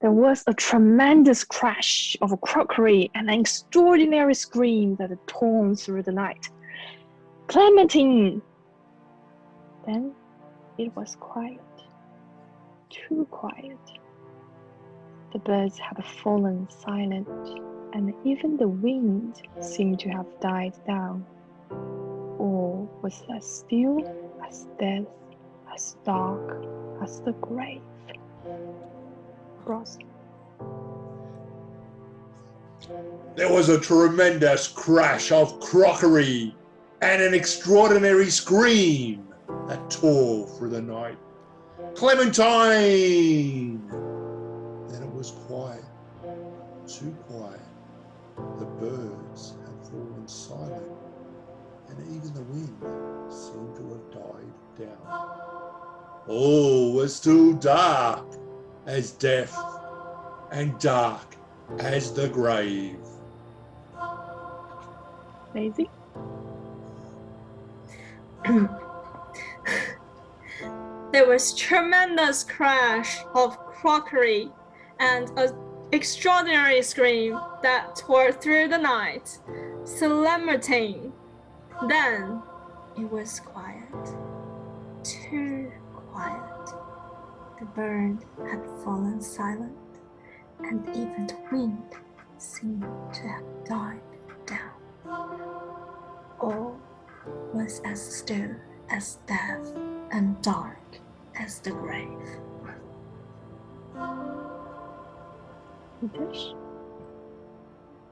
There was a tremendous crash of crockery and an extraordinary scream that tore through the night. Clementine! Then it was quiet, too quiet. The birds had fallen silent, and even the wind seemed to have died down. All was as still as death, as dark as the grave. Ross. There was a tremendous crash of crockery and an extraordinary scream that tore through the night. Clementine! Then it was quiet, too quiet. The birds had fallen silent, and even the wind seemed to have died down. All was still dark as death and dark as the grave. Maisie? There was tremendous crash of crockery and an extraordinary scream that tore through the night. Clementine. Then it was quiet, too quiet. The bird had fallen silent, and even the wind seemed to have died down. All was as still as death and dark as the grave.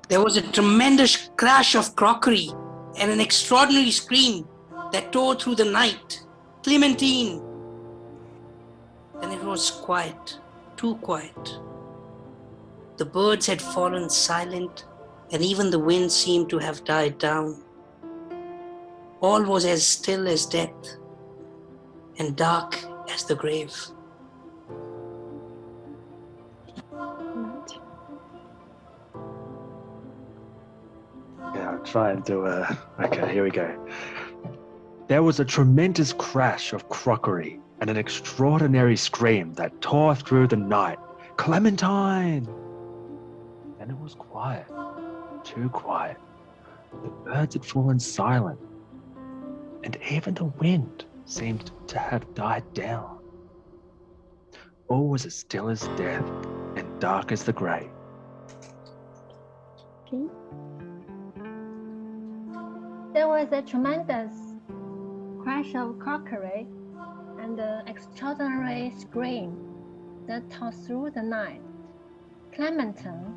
There was a tremendous crash of crockery and an extraordinary scream that tore through the night. Clementine! Then it was quiet, too quiet. The birds had fallen silent, and even the wind seemed to have died down. All was as still as death and dark as the grave. Yeah, I'll try and do a... Okay, here we go. There was a tremendous crash of crockery and an extraordinary scream that tore through the night. Clementine! Then it was quiet, too quiet. The birds had fallen silent, and even the wind seemed to have died down. All was as still as death and dark as the grave. Okay. There was a tremendous crash of crockery and an extraordinary scream that tore through the night. Clementine.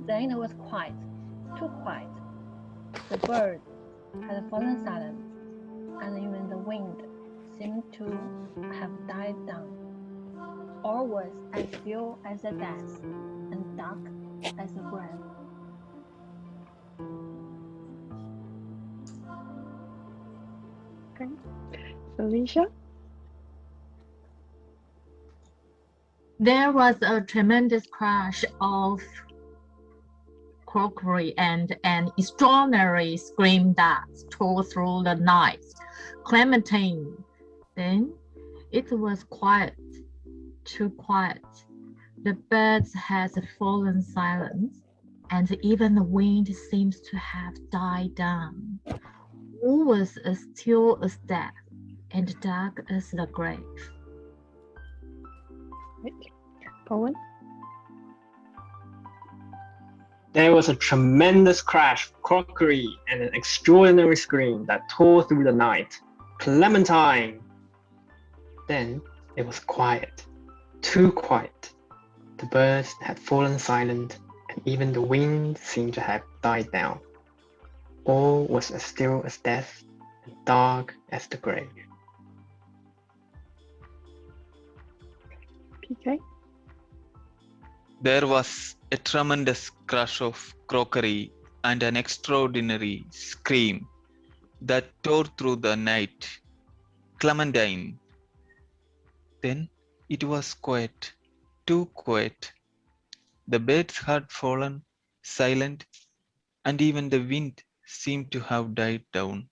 Then it was quiet, too quiet. The birds had fallen silent, and even the wind seemed to have died down. All was as still as the death and dark as the grave. Okay. Felicia? There was a tremendous crash of crockery and an extraordinary scream that tore through the night. Clementine. Then it was quiet, too quiet. The birds had fallen silent, and even the wind seems to have died down. All was as still as death and dark as the grave. Bowen? There was a tremendous crash of crockery and an extraordinary scream that tore through the night. Clementine! Then it was quiet, too quiet. The birds had fallen silent, and even the wind seemed to have died down. All was as still as death and dark as the grave. PK? There was a tremendous crash of crockery and an extraordinary scream that tore through the night. Clementine. Then it was quiet, too quiet. The birds had fallen silent, and even the wind seemed to have died down.